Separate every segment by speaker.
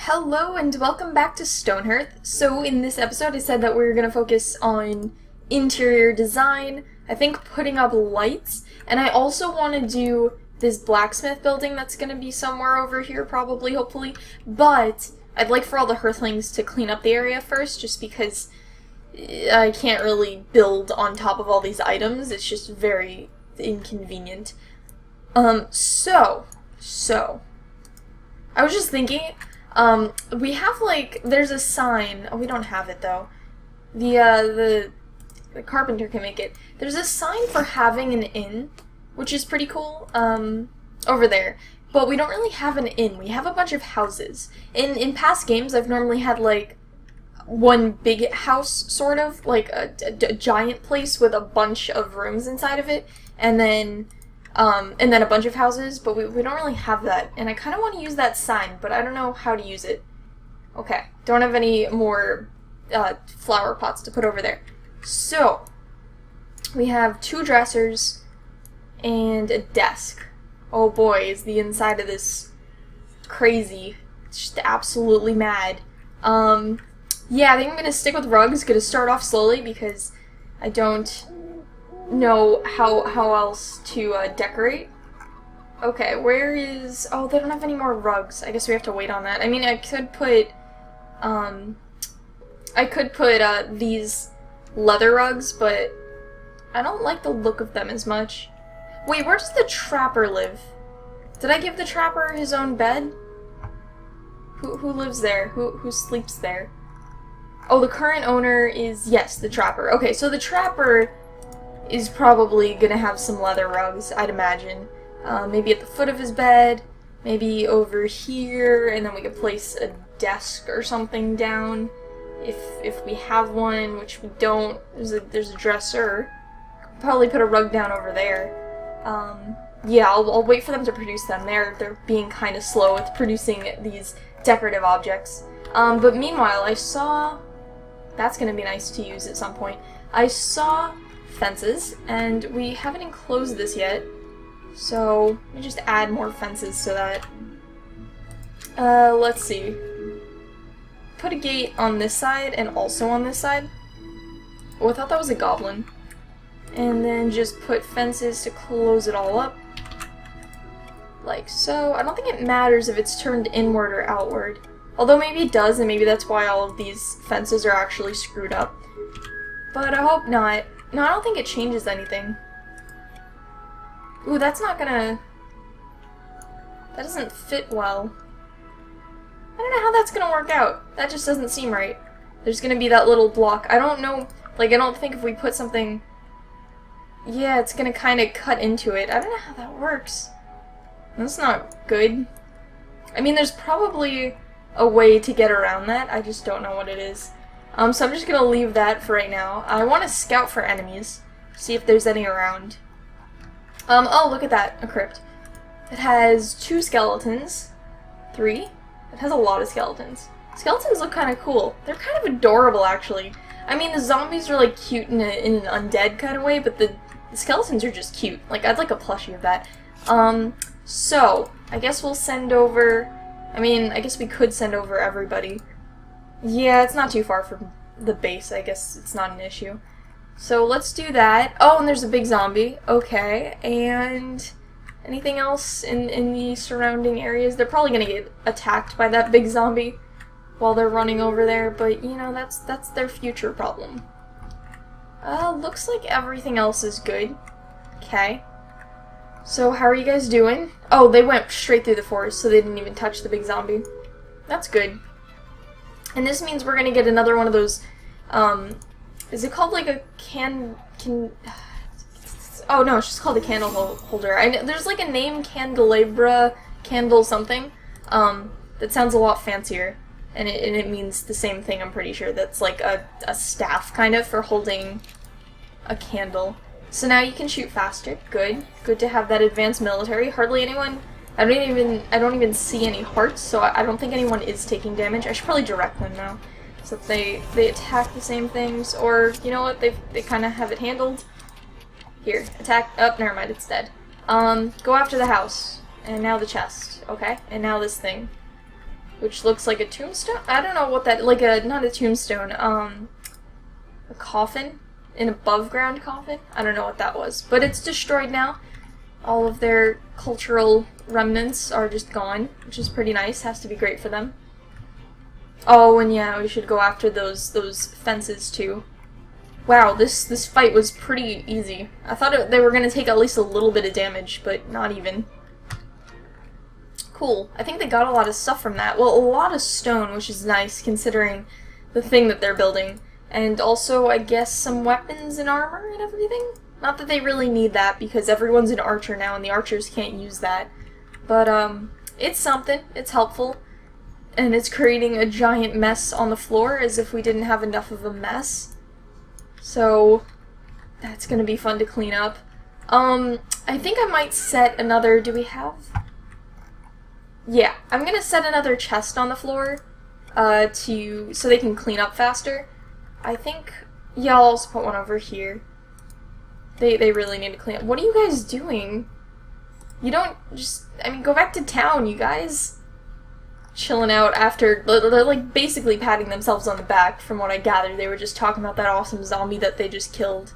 Speaker 1: Hello and welcome back to Stonehearth. So in this episode I said that we were going to focus on interior design, I think putting up lights, and I also want to do this blacksmith building that's going to be somewhere over here probably, hopefully, but I'd like for all the Hearthlings to clean up the area first just because I can't really build on top of all these items, it's just very inconvenient. So, I was just thinking, we have, like, there's a sign. Oh, we don't have it, though. The carpenter can make it. There's a sign for having an inn, which is pretty cool, over there. But we don't really have an inn. We have a bunch of houses. In past games, I've normally had, like, one big house, sort of, like a giant place with a bunch of rooms inside of it, and then a bunch of houses, but we don't really have that, and I kind of want to use that sign, but I don't know how to use it. Okay, don't have any more flower pots to put over there. So, we have 2 dressers and a desk. Oh boy, is the inside of this crazy. It's just absolutely mad. Yeah, I think I'm going to stick with rugs, going to start off slowly because I don't know how else to decorate. Okay, where is... Oh, they don't have any more rugs. I guess we have to wait on that. I mean, I could put these leather rugs, but I don't like the look of them as much. Wait, where does the trapper live? Did I give the trapper his own bed? Who lives there? Who sleeps there? Oh, the current owner is... Yes, the trapper. Okay, so the trapper is probably gonna have some leather rugs, I'd imagine. Maybe at the foot of his bed, maybe over here, and then we could place a desk or something down if we have one, which we don't. There's a dresser. Could probably put a rug down over there. Yeah, I'll wait for them to produce them. They're being kind of slow with producing these decorative objects. But meanwhile, I saw... That's gonna be nice to use at some point. I saw fences, and we haven't enclosed this yet, so let me just add more fences so that, let's see, put a gate on this side and also on this side. Oh, I thought that was a goblin. And then just put fences to close it all up, like so. I don't think it matters if it's turned inward or outward, although maybe it does, and maybe that's why all of these fences are actually screwed up, but I hope not. No, I don't think it changes anything. Ooh, that's not gonna... That doesn't fit well. I don't know how that's gonna work out. That just doesn't seem right. There's gonna be that little block. I don't know, like, I don't think if we put something... Yeah, it's gonna kind of cut into it. I don't know how that works. That's not good. I mean, there's probably a way to get around that. I just don't know what it is. So I'm just gonna leave that for right now. I want to scout for enemies, see if there's any around. Oh, look at that, a crypt. It has 2 skeletons. 3? It has a lot of skeletons. Skeletons look kind of cool. They're kind of adorable, actually. I mean, the zombies are, like, cute in an undead kind of way, but the skeletons are just cute. Like, I'd like a plushie of that. So, I guess we'll send over... I mean, I guess we could send over everybody. Yeah, it's not too far from the base, I guess it's not an issue. So let's do that. Oh, and there's a big zombie. Okay, and anything else in the surrounding areas? They're probably gonna get attacked by that big zombie while they're running over there, but you know, that's their future problem. Looks like everything else is good. Okay. So how are you guys doing? Oh, they went straight through the forest, so they didn't even touch the big zombie. That's good. And this means we're gonna get another one of those, is it called like a oh no, it's just called a candle holder. There's like a name, candelabra, candle something, that sounds a lot fancier, and it means the same thing, I'm pretty sure. That's like a staff, kind of, for holding a candle. So now you can shoot faster. Good. Good to have that advanced military. Hardly anyone... I don't even see any hearts, so I don't think anyone is taking damage. I should probably direct them now, so that they attack the same things, or, you know what, they kind of have it handled. Here, attack. Oh, never mind, it's dead. Go after the house. And now the chest. Okay, and now this thing. which looks like a tombstone. I don't know what that, like a, not a tombstone, a coffin, an above ground coffin. I don't know what that was, but it's destroyed now. All of their cultural remnants are just gone, which is pretty nice. Has to be great for them. Oh, and yeah, we should go after those fences too. Wow, this fight was pretty easy. I thought they were gonna take at least a little bit of damage, but not even. Cool. I think they got a lot of stuff from that. Well, a lot of stone, which is nice considering the thing that they're building. And also, I guess, some weapons and armor and everything? Not that they really need that, because everyone's an archer now, and the archers can't use that. But, it's something. It's helpful. And it's creating a giant mess on the floor, as if we didn't have enough of a mess. So, that's gonna be fun to clean up. I think I might set another... Do we have... Yeah, I'm gonna set another chest on the floor, so they can clean up faster. I think... Yeah, I'll also put one over here. They really need to clean up. What are you guys doing? You don't just... I mean, go back to town, you guys. Chilling out after... They're, like, basically patting themselves on the back, from what I gathered. They were just talking about that awesome zombie that they just killed.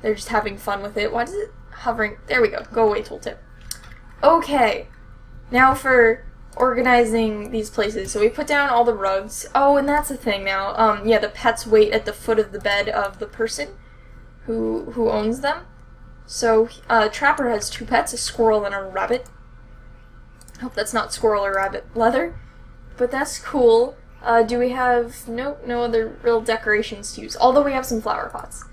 Speaker 1: They're just having fun with it. Why does it... Hovering... There we go. Go away, tooltip. Okay. Now for organizing these places. So we put down all the rugs. Oh, and that's the thing now. Yeah, the pets wait at the foot of the bed of the person who owns them. So, Trapper has 2 pets, a squirrel and a rabbit. Hope that's not squirrel or rabbit leather. But that's cool. Do we have... Nope, no other real decorations to use. Although we have some flower pots.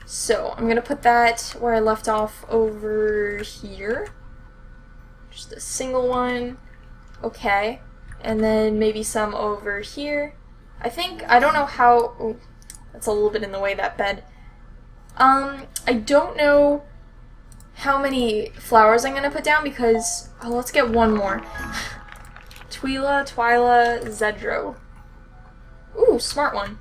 Speaker 1: So, I'm gonna put that where I left off over here. Just a single one. Okay. And then maybe some over here. I think... I don't know how... Oh, that's a little bit in the way, that bed. I don't know how many flowers I'm gonna put down because... Oh, let's get one more. Twyla, Zedro. Ooh, smart one.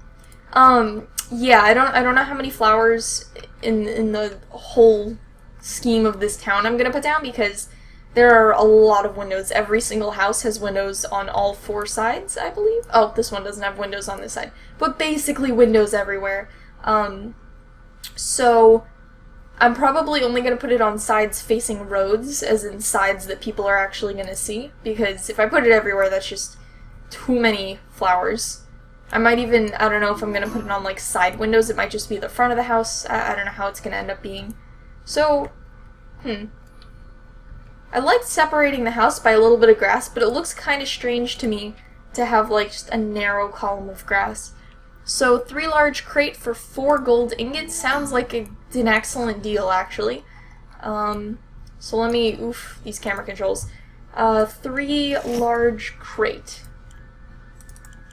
Speaker 1: Yeah, I don't know how many flowers in the whole scheme of this town I'm gonna put down because there are a lot of windows. Every single house has windows on all 4 sides, I believe. Oh, this one doesn't have windows on this side. But basically windows everywhere. So I'm probably only going to put it on sides facing roads, as in sides that people are actually going to see, because if I put it everywhere, that's just too many flowers. I might even, I don't know if I'm going to put it on, like, side windows. It might just be the front of the house. I don't know how it's going to end up being. So, I liked separating the house by a little bit of grass, but it looks kind of strange to me to have, like, just a narrow column of grass. So, 3 large crate for 4 gold ingots sounds like an excellent deal, actually. So let me... Oof, these camera controls. 3 large crate.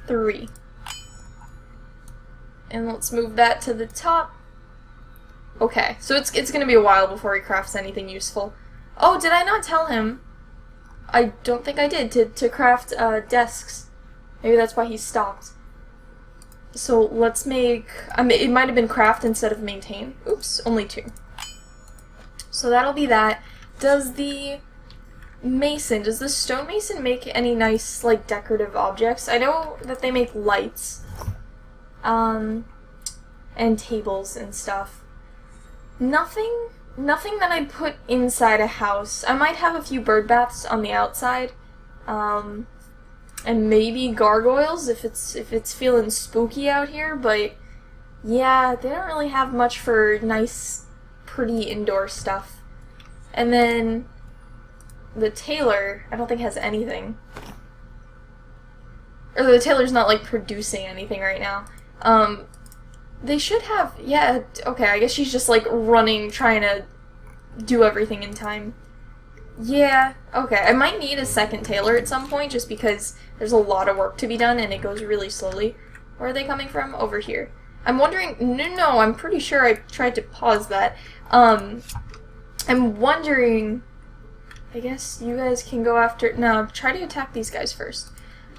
Speaker 1: 3. And let's move that to the top. Okay, so it's gonna be a while before he crafts anything useful. Oh, did I not tell him? I don't think I did, to craft desks. Maybe that's why he stopped. So let's make... it might have been craft instead of maintain. Oops, only 2. So that'll be that. Does the stonemason make any nice, like, decorative objects? I know that they make lights. And tables and stuff. Nothing that I'd put inside a house. I might have a few bird baths on the outside. And maybe gargoyles if it's feeling spooky out here, but yeah, they don't really have much for nice, pretty indoor stuff. And then the tailor, I don't think has anything. Or the tailor's not, like, producing anything right now. They should have, yeah, okay, I guess she's just, like, running, trying to do everything in time. Yeah, okay, I might need a second tailor at some point, just because there's a lot of work to be done, and it goes really slowly. Where are they coming from? Over here. I'm wondering, no, I'm pretty sure I tried to pause that. I'm wondering, I guess you guys can go after, no, try to attack these guys first.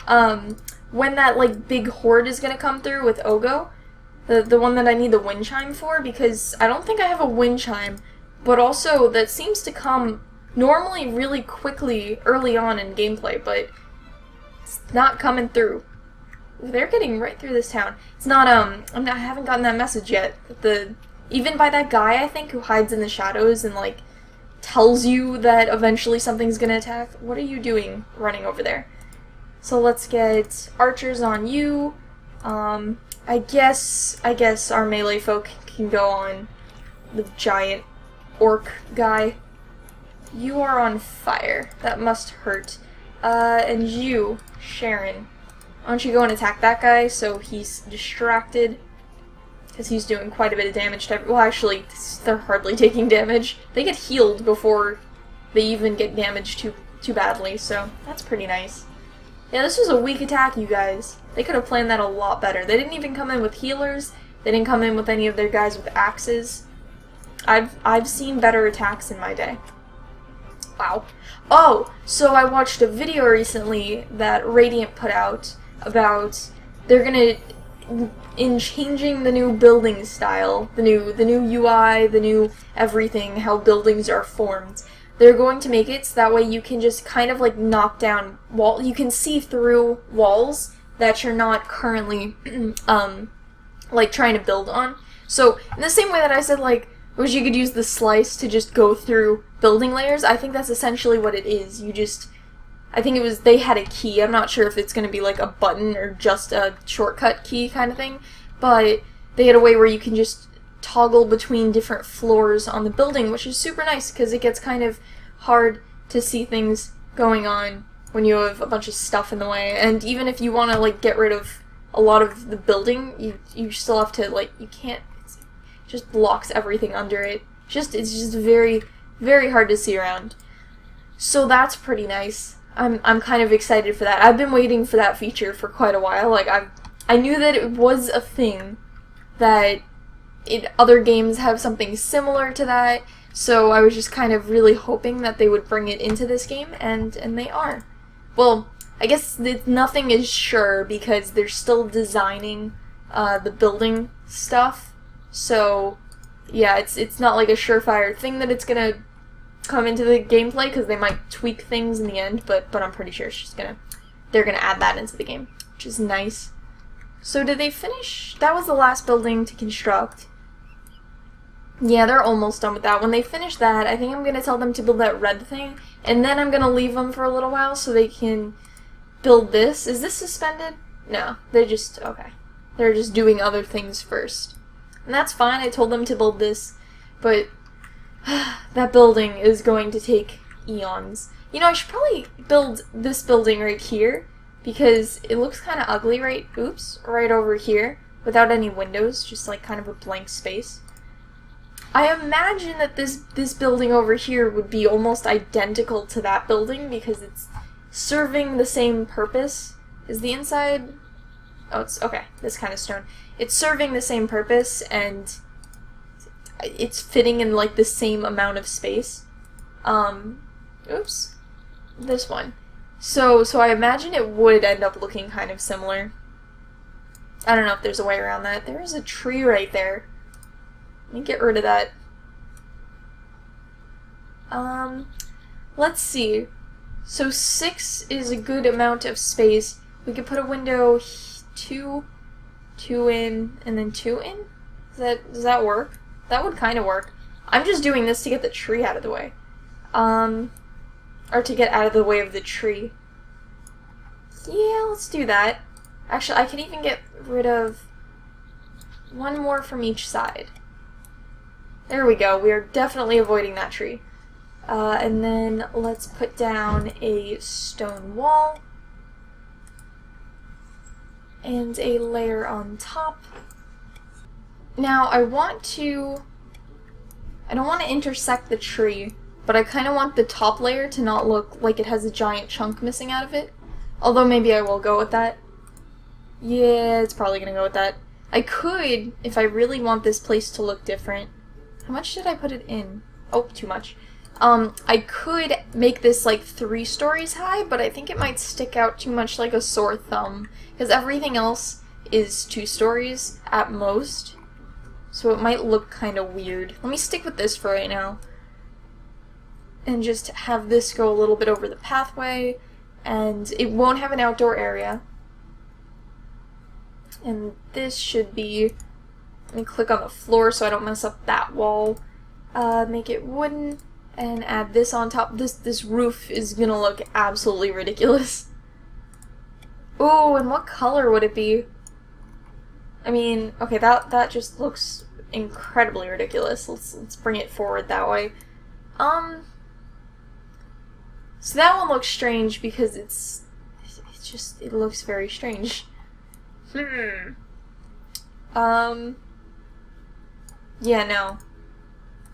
Speaker 1: When that, like, big horde is gonna come through with Ogo, the one that I need the wind chime for, because I don't think I have a wind chime, but also that seems to come normally really quickly early on in gameplay, but It's not coming through. They're getting right through this town. It's not, I haven't gotten that message yet. Even by that guy, I think, who hides in the shadows and, like, tells you that eventually something's gonna attack. What are you doing running over there? So let's get archers on you. I guess our melee folk can go on the giant orc guy. You are on fire. That must hurt. And you, Sharon. Why don't you go and attack that guy so he's distracted? Because he's doing quite a bit of damage to well, actually, they're hardly taking damage. They get healed before they even get damaged too badly, so that's pretty nice. Yeah, this was a weak attack, you guys. They could have planned that a lot better. They didn't even come in with healers. They didn't come in with any of their guys with axes. I've seen better attacks in my day. Wow. Oh, so I watched a video recently that Radiant put out about they're gonna, in changing the new building style, the new UI, the new everything, how buildings are formed, they're going to make it so that way you can just kind of like knock down you can see through walls that you're not currently like trying to build on. So in the same way that I said like wish you could use the slice to just go through building layers, I think that's essentially what it is. I think it was, they had a key. I'm not sure if it's going to be like a button or just a shortcut key kind of thing, but they had a way where you can just toggle between different floors on the building, which is super nice because it gets kind of hard to see things going on when you have a bunch of stuff in the way. And even if you want to like get rid of a lot of the building, you still have to like, you can't, it just blocks everything under it. It's just very, very hard to see around. So that's pretty nice. I'm kind of excited for that. I've been waiting for that feature for quite a while. Like I knew that it was a thing, that other games have something similar to that, so I was just kind of really hoping that they would bring it into this game, and they are. Well, I guess nothing is sure because they're still designing the building stuff, so yeah, it's not like a surefire thing that it's gonna come into the gameplay because they might tweak things in the end, but I'm pretty sure they're gonna add that into the game, which is nice. So did they finish? That was the last building to construct. Yeah, they're almost done with that. When they finish that, I think I'm gonna tell them to build that red thing, and then I'm gonna leave them for a little while so they can build this. Is this suspended? No, they're just okay. They're just doing other things first, and that's fine. I told them to build this, but that building is going to take eons. You know, I should probably build this building right here because it looks kind of ugly right over here without any windows, just like kind of a blank space. I imagine that this building over here would be almost identical to that building because it's serving the same purpose. Is the inside? Oh, it's okay. This kind of stone. It's serving the same purpose and it's fitting in like the same amount of space. Oops. This one. So I imagine it would end up looking kind of similar. I don't know if there's a way around that. There is a tree right there. Let me get rid of that. Let's see. So 6 is a good amount of space. We could put a window 2 in, and then 2 in? Does that work? That would kind of work. I'm just doing this to get the tree out of the way. Or to get out of the way of the tree. Yeah, let's do that. Actually, I can even get rid of one more from each side. There we go. We are definitely avoiding that tree. And then let's put down a stone wall. And a layer on top. Now, I don't want to intersect the tree, but I kind of want the top layer to not look like it has a giant chunk missing out of it. Although maybe I will go with that. Yeah, it's probably going to go with that. I could, if I really want this place to look different. How much did I put it in? Oh, too much. I could make this like 3 stories high, but I think it might stick out too much like a sore thumb, because everything else is 2 stories at most. So it might look kind of weird. Let me stick with this for right now. And just have this go a little bit over the pathway. And it won't have an outdoor area. And this should be, let me click on the floor so I don't mess up that wall. Make it wooden and add this on top. This roof is gonna look absolutely ridiculous. Oh, and what color would it be? I mean, okay, that just looks incredibly ridiculous. Let's bring it forward that way. So that one looks strange because it looks very strange. Yeah, no.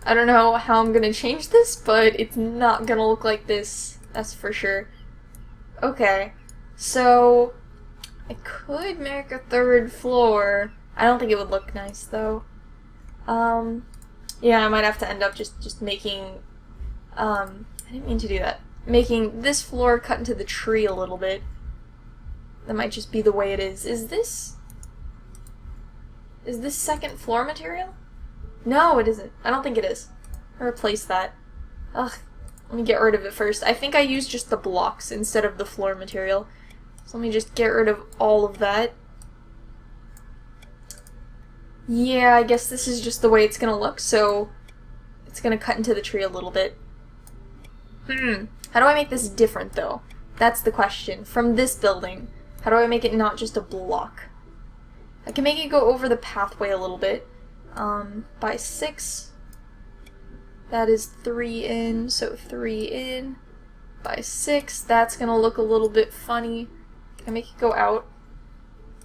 Speaker 1: I don't know how I'm gonna change this, but it's not gonna look like this, that's for sure. Okay, so I could make a third floor. I don't think it would look nice though. Yeah, I might have to end up just making, I didn't mean to do that. Making this floor cut into the tree a little bit. That might just be the way it is. Is this second floor material? No, it isn't. I don't think it is. I'll replace that. Ugh. Let me get rid of it first. I think I used just the blocks instead of the floor material. So let me just get rid of all of that. Yeah, I guess this is just the way it's gonna look, so it's gonna cut into the tree a little bit. How do I make this different, though? That's the question. From this building, how do I make it not just a block? I can make it go over the pathway a little bit. By 6. That is 3 in, so 3 in. By 6, that's gonna look a little bit funny. Can I make it go out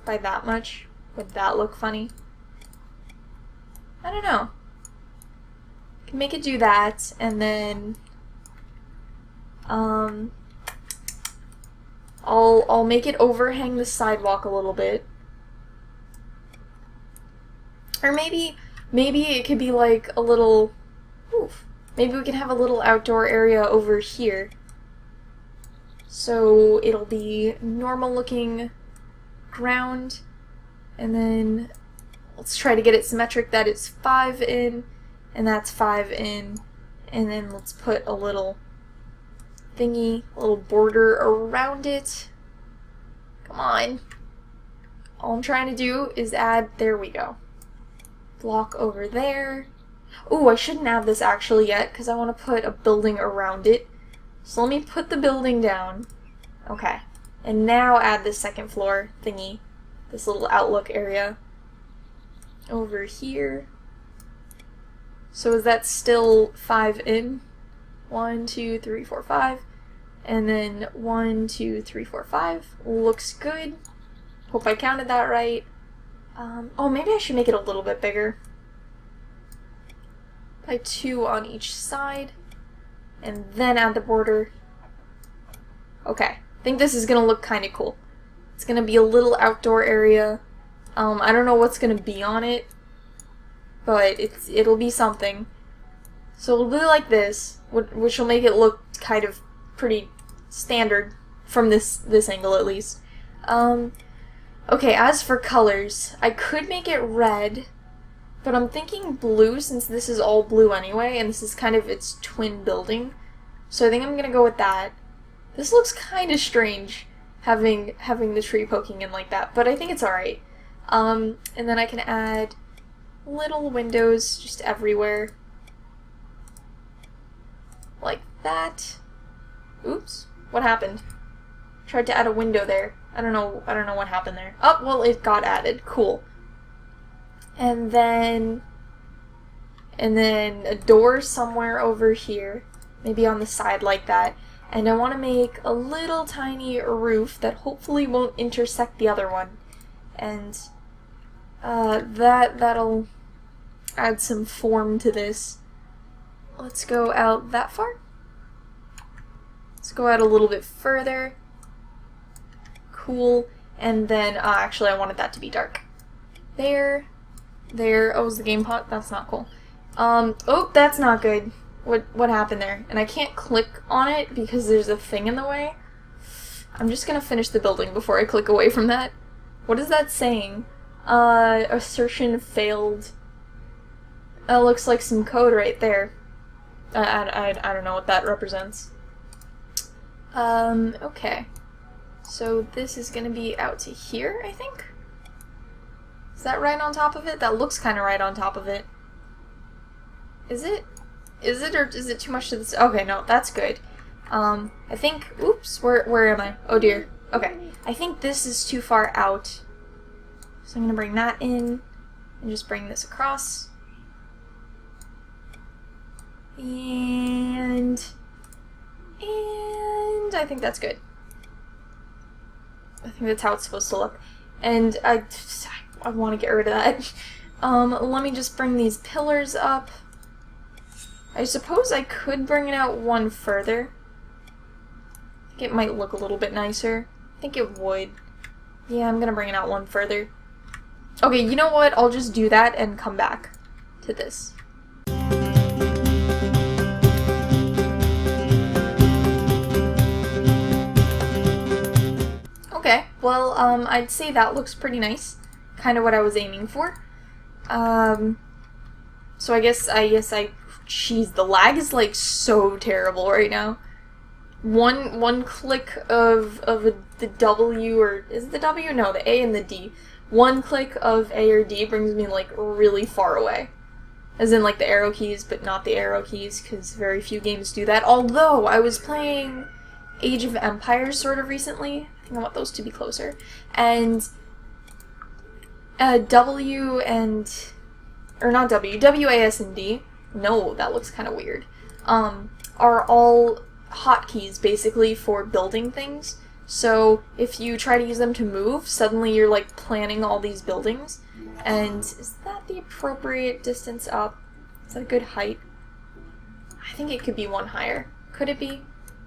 Speaker 1: by that much? Would that look funny? I don't know. Can make it do that, and then I'll make it overhang the sidewalk a little bit. Or maybe it could be like a little, oof, maybe we can have a little outdoor area over here. So it'll be normal looking ground, and then let's try to get it symmetric that it's 5 in, and that's 5 in, and then let's put a little thingy, a little border around it. Come on. All I'm trying to do is add, there we go. Block over there. Ooh, I shouldn't add this actually yet because I want to put a building around it. So let me put the building down. Okay. And now add this second floor thingy. This little outlook area. Over here. So is that still 5 in? 1, 2, 3, 4, 5. And then 1, 2, 3, 4, 5. Looks good. Hope I counted that right. Oh, maybe I should make it a little bit bigger. By 2 on each side. And then add the border. Okay. I think this is gonna look kind of cool. It's gonna be a little outdoor area. I don't know what's gonna be on it. But it'll be something. So it'll be like this, which will make it look kind of pretty standard from this angle at least. Okay, as for colors, I could make it red, but I'm thinking blue since this is all blue anyway, and this is kind of its twin building. So I think I'm gonna go with that. This looks kind of strange, having the tree poking in like that, but I think it's alright. And then I can add little windows just everywhere. Like that. Oops, what happened? Tried to add a window there. I don't know what happened there. Oh, well, it got added. Cool. And then a door somewhere over here, maybe on the side like that. And I want to make a little tiny roof that hopefully won't intersect the other one. And that'll add some form to this. Let's go out that far. Let's go out a little bit further. Cool. And then, actually I wanted that to be dark. There. Oh, is the game pot? That's not cool. Oh, that's not good. What happened there? And I can't click on it because there's a thing in the way. I'm just gonna finish the building before I click away from that. What is that saying? Assertion failed. That looks like some code right there. I don't know what that represents. Okay. So this is gonna be out to here, I think? Is that right on top of it? That looks kind of right on top of it. Is it? Is it, or is it too much to this? Okay, no, that's good. I think, oops, where am I? Oh dear. Okay, I think this is too far out. So I'm gonna bring that in, and just bring this across. And I think that's good. I think that's how it's supposed to look. And I want to get rid of that. Let me just bring these pillars up. I suppose I could bring it out one further. I think it might look a little bit nicer. I think it would. Yeah, I'm gonna bring it out one further. Okay, you know what? I'll just do that and come back to this. Okay, well, I'd say that looks pretty nice. Kind of what I was aiming for. So I guess jeez, the lag is like so terrible right now. One click of the W, or is it the W? No, the A and the D. One click of A or D brings me like really far away. As in like the arrow keys, but not the arrow keys, because very few games do that. Although, I was playing Age of Empires sort of recently. I think I want those to be closer. And W and... or not W, W, A, S, and D. No, that looks kind of weird. Are all hotkeys basically for building things. So if you try to use them to move, suddenly you're like planning all these buildings. And is that the appropriate distance up? Is that a good height? I think it could be one higher. Could it be?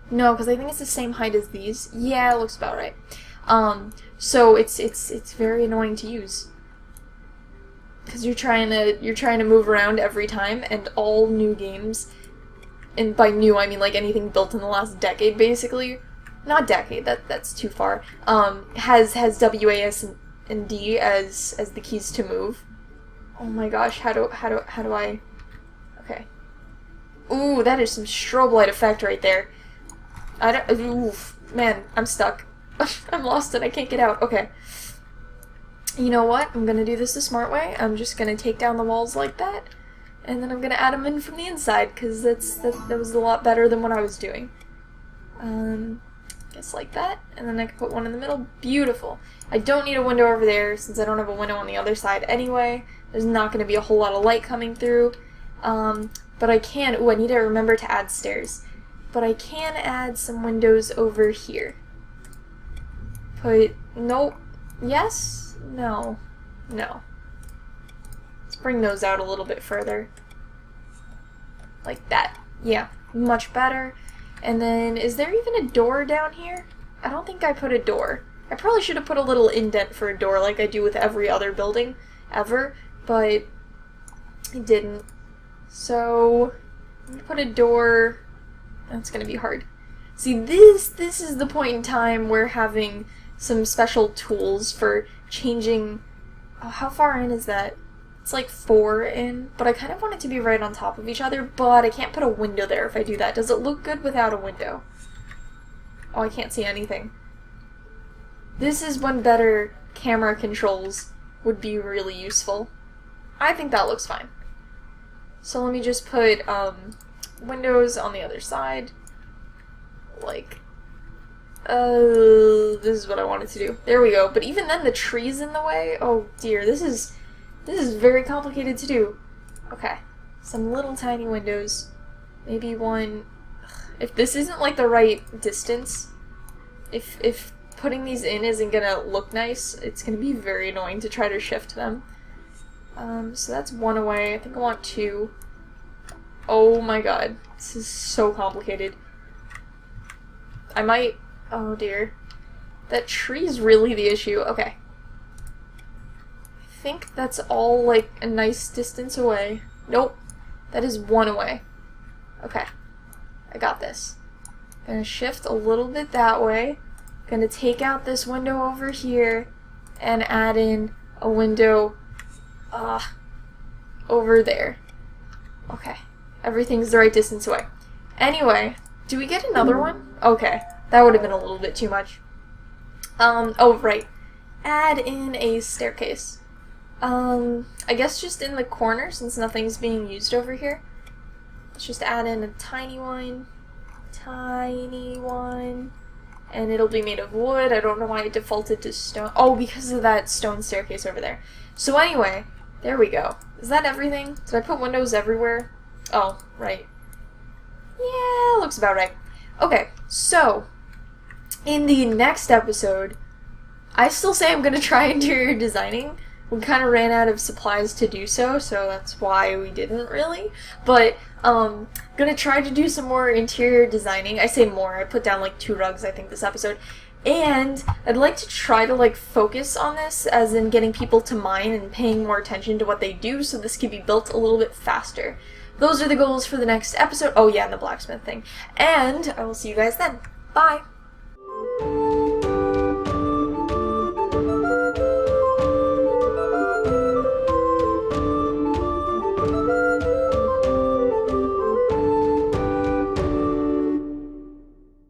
Speaker 1: No, because I think it's the same height as these. Yeah, it looks about right. So it's very annoying to use. Because you're trying to move around every time, and all new games, and by new I mean like anything built in the last decade, basically. Not decade, that's too far. Has W, A, S, and D as the keys to move. Oh my gosh, how do I? Okay. Ooh, that is some strobe light effect right there. Oof, man, I'm stuck. I'm lost and I can't get out. Okay. You know what? I'm gonna do this the smart way. I'm just gonna take down the walls like that, and then I'm gonna add them in from the inside, because that was a lot better than what I was doing. Guess like that, and then I can put one in the middle. Beautiful. I don't need a window over there, since I don't have a window on the other side anyway. There's not gonna be a whole lot of light coming through. But I can, ooh, I need to remember to add stairs. But I can add some windows over here. Nope. Yes? No. No. Let's bring those out a little bit further. Like that. Yeah, much better. And then, is there even a door down here? I don't think I put a door. I probably should have put a little indent for a door like I do with every other building ever, but I didn't. So, I'm gonna put a door. That's gonna be hard. See, this is the point in time where having some special tools for changing... Oh, how far in is that? It's like 4 in, but I kind of want it to be right on top of each other, but I can't put a window there if I do that. Does it look good without a window? Oh, I can't see anything. This is when better camera controls would be really useful. I think that looks fine. So let me just put windows on the other side. Like, this is what I wanted to do. There we go. But even then, the tree's in the way. Oh dear, this is very complicated to do. Okay, some little tiny windows. Maybe one. If this isn't like the right distance, if putting these in isn't gonna look nice, it's gonna be very annoying to try to shift them. So that's one away. I think I want 2. Oh my god, this is so complicated. I might... Oh dear. That tree's really the issue. Okay. I think that's all like a nice distance away. Nope. That is 1 away. Okay. I got this. Gonna shift a little bit that way. Gonna take out this window over here and add in a window over there. Okay. Everything's the right distance away. Anyway, do we get another one? Okay. That would have been a little bit too much. Oh, right. Add in a staircase. I guess just in the corner, since nothing's being used over here. Let's just add in a tiny one, and it'll be made of wood. I don't know why it defaulted to stone. Oh, because of that stone staircase over there. So anyway, there we go. Is that everything? Did I put windows everywhere? Oh, right. Yeah, looks about right. Okay, so in the next episode, I still say I'm going to try interior designing. We kind of ran out of supplies to do so that's why we didn't really. But, gonna try to do some more interior designing. I say more, I put down like 2 rugs I think this episode. And I'd like to try to like focus on this, as in getting people to mine and paying more attention to what they do so this can be built a little bit faster. Those are the goals for the next episode. Oh yeah, and the blacksmith thing. And I will see you guys then. Bye!